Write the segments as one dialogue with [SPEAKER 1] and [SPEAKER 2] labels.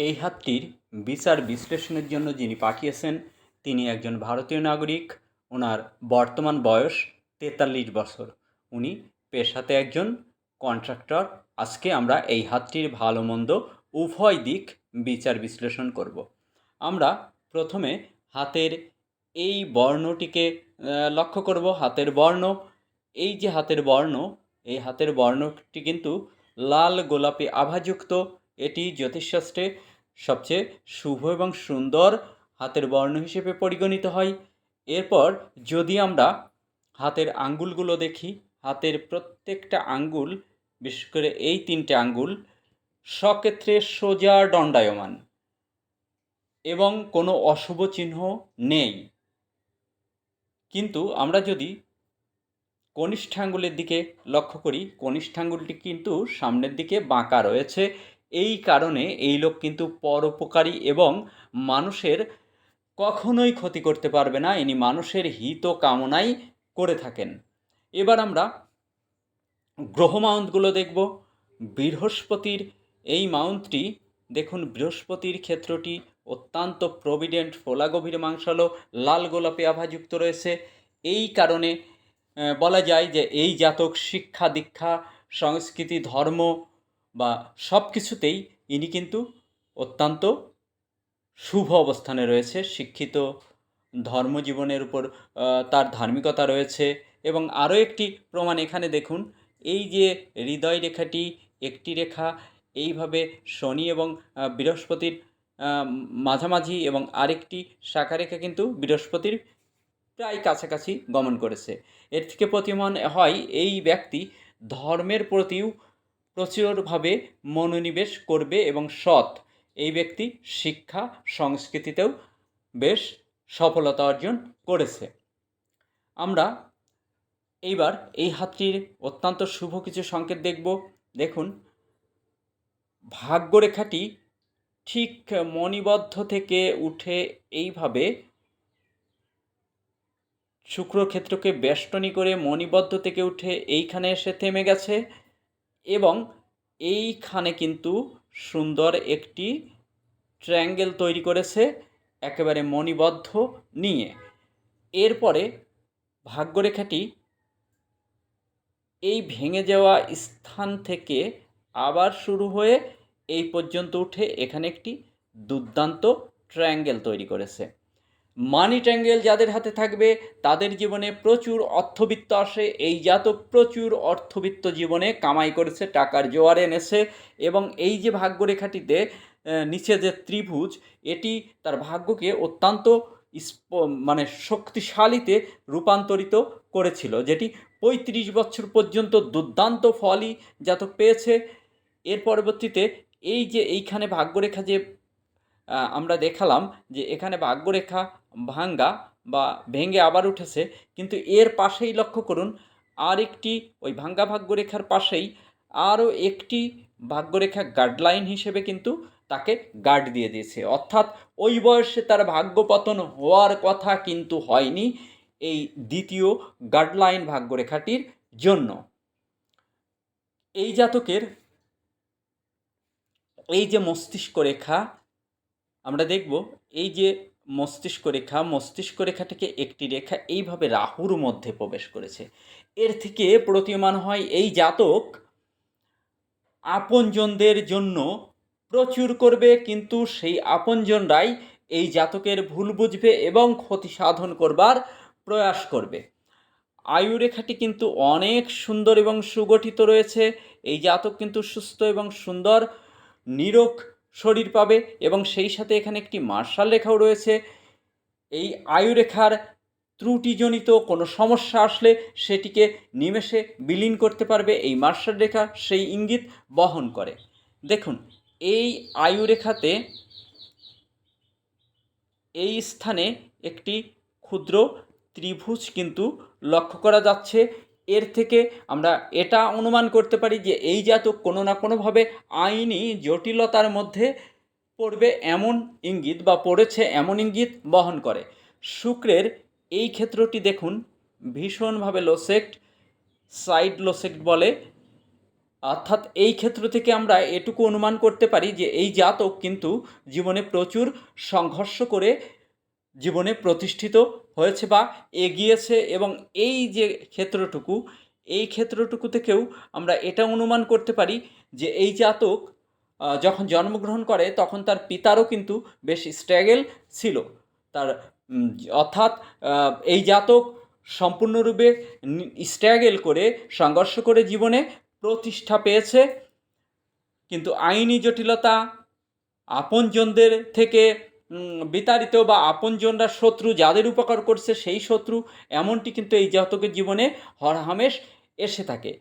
[SPEAKER 1] এই হাতটির বিচার বিশ্লেষণের জন্য যিনি পাঠিয়েছেন তিনি একজন ভারতীয় নাগরিক। ওনার বর্তমান বয়স ৪৩ বছর। উনি পেশাতে একজন কন্ট্রাক্টর। আজকে আমরা এই হাতটির ভালো মন্দ উভয় দিক বিচার বিশ্লেষণ করব। আমরা প্রথমে হাতের এই বর্ণটিকে লক্ষ্য করব। হাতের বর্ণ, এই যে হাতের বর্ণ, এই হাতের বর্ণটি কিন্তু লাল গোলাপি আভাযুক্ত। এটি জ্যোতিষশাস্ত্রে সবচেয়ে শুভ এবং সুন্দর হাতের বর্ণ হিসেবে পরিগণিত হয়। এরপর যদি আমরা হাতের আঙ্গুলগুলো দেখি, হাতের প্রত্যেকটা আঙ্গুল, বিশেষ করে এই ৩টে আঙ্গুল সক্ষেত্রে সোজা দণ্ডায়মান এবং কোনো অশুভ চিহ্ন নেই। কিন্তু আমরা যদি কনিষ্ঠাঙ্গুলের দিকে লক্ষ্য করি, কনিষ্ঠাঙ্গুলটি কিন্তু সামনের দিকে বাঁকা রয়েছে। এই কারণে এই লোক কিন্তু পরোপকারী এবং মানুষের কখনোই ক্ষতি করতে পারবে না। ইনি মানুষের হিত কামনাই করে থাকেন। এবার আমরা গ্রহ মাউন্টগুলো দেখব। বৃহস্পতির এই মাউন্টটি দেখুন, বৃহস্পতির ক্ষেত্রটি অত্যন্ত প্রভিডেন্ট, ফোলা গভীর মাংসালো, লাল গোলাপি আভাযুক্ত রয়েছে। এই কারণে বলা যায় যে এই জাতক শিক্ষা দীক্ষা সংস্কৃতি ধর্ম বা সব কিছুতেই ইনি কিন্তু অত্যন্ত শুভ অবস্থানে রয়েছে। শিক্ষিত, ধর্মজীবনের উপর তার ধার্মিকতা রয়েছে। এবং আরও একটি প্রমাণ এখানে দেখুন, এই যে হৃদয় রেখাটি, একটি রেখা এইভাবে শনি এবং বৃহস্পতির মাঝামাঝি এবং আরেকটি শাখা রেখা কিন্তু বৃহস্পতির প্রায় কাছাকাছি গমন করেছে। এর থেকে প্রতীয়মান হয় এই ব্যক্তি ধর্মের প্রতিও প্রচুরভাবে মনোনিবেশ করবে এবং সৎ। এই ব্যক্তি শিক্ষা সংস্কৃতিতেও বেশ সফলতা অর্জন করেছে। আমরা এইবার এই হাতটির অত্যন্ত শুভ কিছু সংকেত দেখব। দেখুন, ভাগ্যরেখাটি ঠিক মণিবদ্ধ থেকে উঠে এইভাবে শুক্রক্ষেত্রকে বেষ্টনী করে মণিবদ্ধ থেকে উঠে এইখানে এসে থেমে গেছে এবং এইখানে কিন্তু সুন্দর একটি ট্রায়াঙ্গেল তৈরি করেছে একেবারে মণিবদ্ধ নিয়ে। এরপরে ভাগ্যরেখাটি এই ভেঙে যাওয়া স্থান থেকে আবার শুরু হয়ে এই পর্যন্ত উঠে এখানে একটি দুর্দান্ত ট্রায়াঙ্গেল তৈরি করেছে। মানি ট্রায়াঙ্গেল যাদের হাতে থাকবে তাদের জীবনে প্রচুর অর্থবিত্ত আসে। এই জাতক প্রচুর অর্থবিত্ত জীবনে কামাই করেছে, টাকার জোয়ার এনেছে। এবং এই যে ভাগ্যরেখাটিতে নিচে যে ত্রিভুজ, এটি তার ভাগ্যকে অত্যন্ত মানে শক্তিশালীতে রূপান্তরিত করেছিল, যেটি ৩৫ বছর পর্যন্ত দুর্দান্ত ফলই জাতক পেয়েছে। এর পরবর্তীতে এই যে এইখানে ভাগ্যরেখা যে আমরা দেখালাম যে এখানে ভাগ্যরেখা ভাঙ্গা বা ভেঙে আবার উঠেছে, কিন্তু এর পাশেই লক্ষ্য করুন আরেকটি ওই ভাঙ্গা ভাগ্যরেখার পাশেই আরও একটি ভাগ্যরেখা গাইডলাইন হিসেবে কিন্তু তাকে গার্ড দিয়ে দিয়েছে। অর্থাৎ ওই বয়সে তার ভাগ্যপতন হওয়ার কথা কিন্তু হয়নি এই দ্বিতীয় গাইডলাইন ভাগ্যরেখাটির জন্য। এই জাতকের এই যে মস্তিষ্ক রেখা আমরা দেখব, এই যে মস্তিষ্ক রেখাটিকে একটি রেখা এইভাবে রাহুর মধ্যে প্রবেশ করেছে। এর থেকে প্রতীয়মান হয় এই জাতক আপনজনদের জন্য প্রচুর করবে, কিন্তু সেই আপনজনরাই এই জাতকের ভুল বুঝবে এবং ক্ষতি সাধন করবার প্রয়াস করবে। আয়ুরেখাটি কিন্তু অনেক সুন্দর এবং সুগঠিত রয়েছে। এই জাতক কিন্তু সুস্থ এবং সুন্দর নিরোগ শরীর পাবে এবং সেই সাথে এখানে একটি মার্শাল রেখাও রয়েছে। এই আয়ুরেখার ত্রুটিজনিত কোনো সমস্যা আসলে সেটিকে নিমেষে বিলীন করতে পারবে এই মার্শাল রেখা, সেই ইঙ্গিত বহন করে। দেখুন, এই আয়ুরেখাতে এই স্থানে একটি ক্ষুদ্র ত্রিভুজ কিন্তু লক্ষ্য করা যাচ্ছে। এর থেকে আমরা এটা অনুমান করতে পারি যে এই জাতক কোনো না কোনোভাবে আইনি জটিলতার মধ্যে পড়বে এমন ইঙ্গিত বা পড়েছে এমন ইঙ্গিত বহন করে। শুক্রের এই ক্ষেত্রটি দেখুন ভীষণভাবে লোসেক্ট, সাইড লোসেক্ট বলে। অর্থাৎ এই ক্ষেত্র থেকে আমরা এটুকু অনুমান করতে পারি যে এই জাতক কিন্তু জীবনে প্রচুর সংঘর্ষ করে জীবনে প্রতিষ্ঠিত হয়েছে বা এগিয়েছে, এবং এই যে ক্ষেত্রটুকু, এই ক্ষেত্রটুকু থেকেও আমরা এটা অনুমান করতে পারি যে এই জাতক যখন জন্মগ্রহণ করে তখন তার পিতারও কিন্তু বেশ স্ট্রাগল ছিল। তার অর্থাৎ এই জাতক সম্পূর্ণরূপে স্ট্রাগল করে সংঘর্ষ করে জীবনে প্রতিষ্ঠা পেয়েছে, কিন্তু আইনি জটিলতা, আপনজনদের থেকে বিতাড়িত বা আপনজনরা শত্রু, যাদের উপকার করছে সেই শত্রু, এমনটি কিন্তু এই জাতকের জীবনে হরহামেশ এসে থাকে।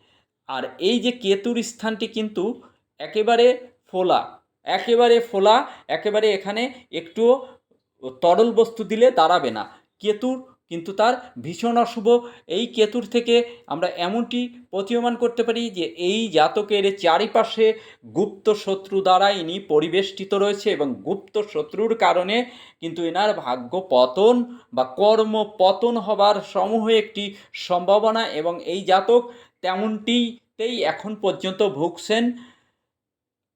[SPEAKER 1] আর এই যে কেতুর স্থানটি কিন্তু একেবারে ফোলা, একেবারে ফোলা, একেবারে এখানে একটুও তরল বস্তু দিলে দাঁড়াবে না। কেতুর কিন্তু তার ভীষণ অশুভ। এই কেতুর থেকে আমরা এমনটি প্রতীয়মান করতে পারি যে এই জাতকের চারিপাশে গুপ্ত শত্রু দ্বারা ইনি পরিবেষ্টিত রয়েছে, এবং গুপ্ত শত্রুর কারণে কিন্তু এনার ভাগ্য পতন বা কর্ম পতন হবার সমূহ একটি সম্ভাবনা, এবং এই জাতক তেমনটিতেই এখন পর্যন্ত ভুগছেন।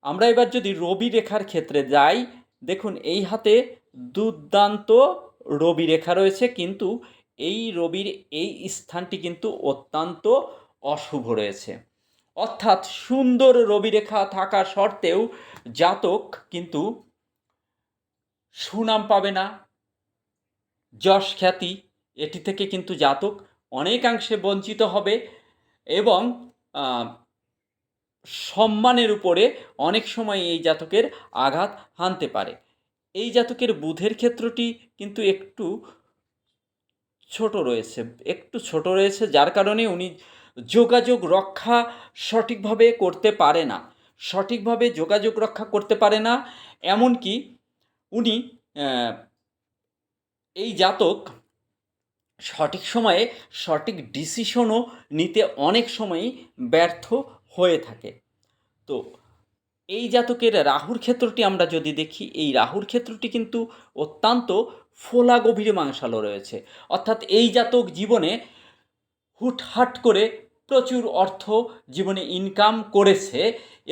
[SPEAKER 1] আমরা এবার যদি রবি রেখার ক্ষেত্রে যাই, দেখুন এই হাতে দুর্দান্ত রবি রেখা রয়েছে, কিন্তু এই রবির এই স্থানটি কিন্তু অত্যন্ত অশুভ রয়েছে। অর্থাৎ সুন্দর রবি রেখা থাকা সত্ত্বেও জাতক কিন্তু সুনাম পাবে না, যশ খ্যাতি এটি থেকে কিন্তু জাতক অনেকাংশে বঞ্চিত হবে, এবং সম্মানের উপরে অনেক সময় এই জাতকের আঘাত হানতে পারে। এই জাতকের বুধের ক্ষেত্রটি কিন্তু একটু ছোট রয়েছে, একটু ছোট রয়েছে, যার কারণে উনি যোগাযোগ রক্ষা সঠিকভাবে করতে পারে না, সঠিকভাবে যোগাযোগ রক্ষা করতে পারে না। এমনকি উনি এই জাতক সঠিক সময়ে সঠিক ডিসিশনও নিতে অনেক সময়ই ব্যর্থ হয়ে থাকে। তো এই জাতকের রাহুর ক্ষেত্রটি আমরা যদি দেখি, এই রাহুর ক্ষেত্রটি কিন্তু অত্যন্ত ফোলা গভীর মাংসালো রয়েছে। অর্থাৎ এই জাতক জীবনে হুটহাট করে প্রচুর অর্থ জীবনে ইনকাম করেছে,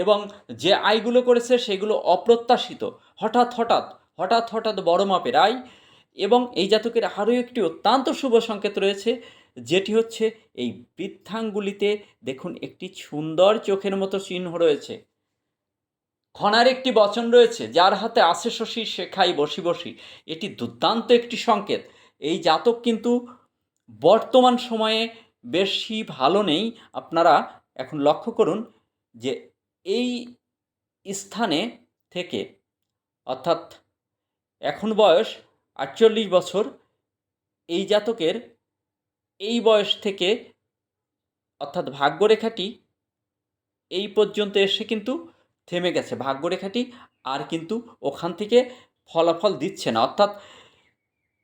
[SPEAKER 1] এবং যে আয়গুলো করেছে সেগুলো অপ্রত্যাশিত, হঠাৎ হঠাৎ হঠাৎ হঠাৎ বড় মাপের আয়। এবং এই জাতকের আরও একটি অত্যন্ত শুভ সংকেত রয়েছে, যেটি হচ্ছে এই বৃদ্ধাঙ্গুলিতে দেখুন একটি সুন্দর চোখের মতো চিহ্ন রয়েছে। ঘনার একটি বচন রয়েছে, যার হাতে আসে শশী সে খাই বসি বসি। এটি দুর্দান্ত একটি সংকেত। এই জাতক কিন্তু বর্তমান সময়ে বেশি ভালো নেই। আপনারা এখন লক্ষ্য করুন যে এই স্থানে থেকে, অর্থাৎ এখন বয়স ৪৮ বছর, এই জাতকের এই বয়স থেকে, অর্থাৎ ভাগ্যরেখাটি এই পর্যন্ত এসে কিন্তু থেমে গেছে। ভাগ্যরেখাটি আর কিন্তু ওখান থেকে ফলাফল দিচ্ছে না। অর্থাৎ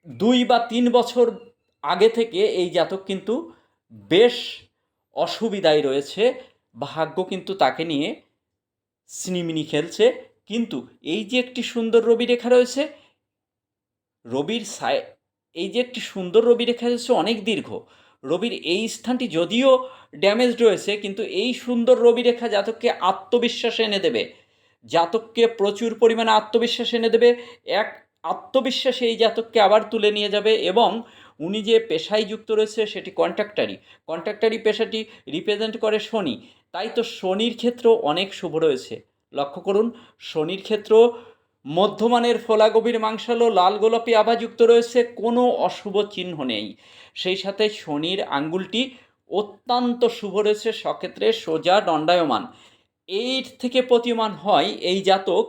[SPEAKER 1] ২ বা ৩ বছর আগে থেকে এই জাতক কিন্তু বেশ অসুবিধায় রয়েছে। ভাগ্য কিন্তু তাকে নিয়ে ছিনিমিনি খেলছে। কিন্তু এই যে একটি সুন্দর রবি রেখা রয়েছে, রবির এই যে একটি সুন্দর রবি রেখা রয়েছে অনেক দীর্ঘ। রবির এই স্থানটি যদিও ড্যামেজড রয়েছে, কিন্তু এই সুন্দর রবি রেখা জাতককে আত্মবিশ্বাস এনে দেবে। জাতককে প্রচুর পরিমাণে আত্মবিশ্বাস এনে দেবে। এক আত্মবিশ্বাসে এই জাতককে আবার তুলে নিয়ে যাবে, এবং উনি যে পেশায় যুক্ত রয়েছে সেটি কন্ট্রাক্টারি পেশাটি রিপ্রেজেন্ট করে শনি। তাই তো শনির ক্ষেত্র অনেক শুভ রয়েছে। লক্ষ্য করুন, শনির ক্ষেত্র মধ্যমানের ফোলা গভীর মাংসালো লাল গোলাপি আভাযুক্ত রয়েছে, কোনো অশুভ চিহ্ন নেই। সেই সাথে শনির আঙ্গুলটি অত্যন্ত শুভ রয়েছে, সক্ষেত্রে সোজা দণ্ডায়মান। এর থেকে প্রতীয়মান হয় এই জাতক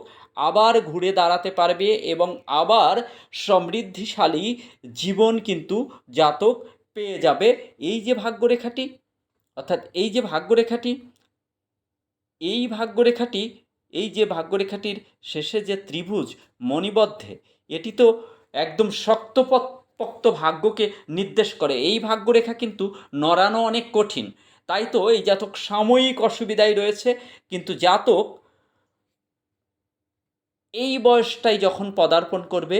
[SPEAKER 1] আবার ঘুরে দাঁড়াতে পারবে, এবং আবার সমৃদ্ধিশালী জীবন কিন্তু জাতক পেয়ে যাবে। এই যে ভাগ্যরেখাটি, অর্থাৎ এই যে ভাগ্যরেখাটি, এই ভাগ্যরেখাটি, এই যে ভাগ্যরেখাটির শেষে যে ত্রিভুজ মণিবদ্ধে, এটি তো একদম শক্তপোক্ত ভাগ্যকে নির্দেশ করে। এই ভাগ্যরেখা কিন্তু নড়ানো অনেক কঠিন। তাই তো এই জাতক সাময়িক অসুবিধায় রয়েছে, কিন্তু জাতক এই বয়সটাই যখন পদার্পণ করবে,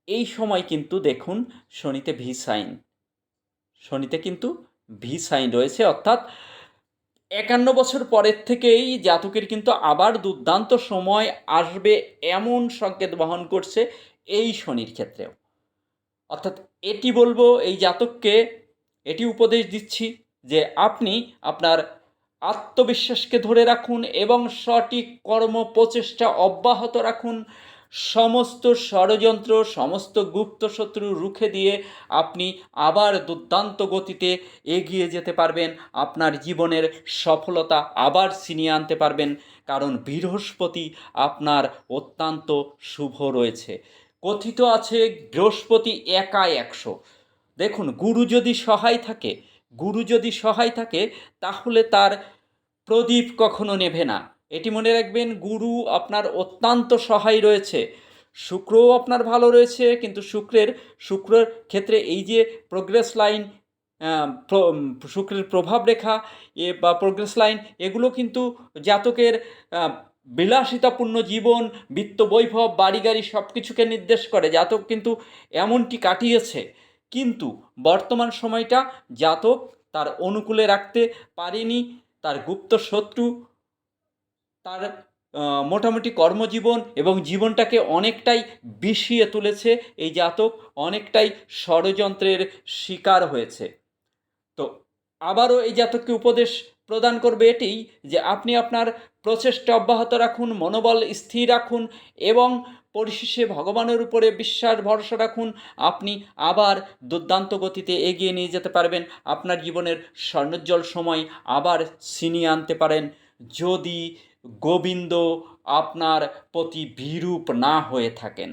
[SPEAKER 1] এই সময় কিন্তু দেখুন শনিতে ভি সাইন, শনিতে কিন্তু ভি সাইন রয়েছে। অর্থাৎ 51 বছর পরের থেকেই জাতকের কিন্তু আবার দুর্দান্ত সময় আসবে এমন সংকেত বহন করছে এই শনির ক্ষেত্রেও। অর্থাৎ এটি বলবো এই জাতককে, এটি উপদেশ দিচ্ছি যে আপনি আপনার আত্মবিশ্বাসকে ধরে রাখুন এবং সঠিক কর্ম প্রচেষ্টা অব্যাহত রাখুন। সমস্ত ষড়যন্ত্র, সমস্ত গুপ্ত শত্রু রুখে দিয়ে আপনি আবার দুর্দান্ত গতিতে এগিয়ে যেতে পারবেন। আপনার জীবনের সফলতা আবার ছিনিয়ে আনতে পারবেন, কারণ বৃহস্পতি আপনার অত্যন্ত শুভ রয়েছে। কথিত আছে বৃহস্পতি একাই 100। দেখুন, গুরু যদি সহায় থাকে তাহলে তার প্রদীপ কখনো নেভে না। এটি মনে রাখবেন, গুরু আপনার অত্যন্ত সহায় রয়েছে। শুক্রও আপনার ভালো রয়েছে, কিন্তু শুক্রের ক্ষেত্রে এই যে প্রোগ্রেস লাইন, শুক্রের প্রভাব রেখা বা প্রোগ্রেস লাইন, এগুলো কিন্তু জাতকের বিলাসিতাপূর্ণ জীবন, বিত্ত বৈভব, বাড়ি গাড়ি সব কিছুকে নির্দেশ করে। জাতক কিন্তু এমনটি কাটিয়েছে, কিন্তু বর্তমান সময়টা জাতক তার অনুকূলে রাখতে পারেনি। তার গুপ্ত শত্রু তার মোটামুটি কর্মজীবন এবং জীবনটাকে অনেকটাই বিষিয়ে তুলেছে। এই জাতক অনেকটাই ষড়যন্ত্রের শিকার হয়েছে। তো আবারও এই জাতককে উপদেশ প্রদান করবে এটিই যে আপনি আপনার প্রচেষ্টা অব্যাহত রাখুন, মনোবল স্থির রাখুন এবং পরিশেষে ভগবানের উপরে বিশ্বাস ভরসা রাখুন। আপনি আবার দুর্দান্ত গতিতে এগিয়ে নিয়ে যেতে পারবেন। আপনার জীবনের স্বর্ণোজ্জ্বল সময় আবার ছিনিয়ে আনতে পারেন, যদি গোবিন্দ আপনার প্রতি বিরূপ না হয়ে থাকেন।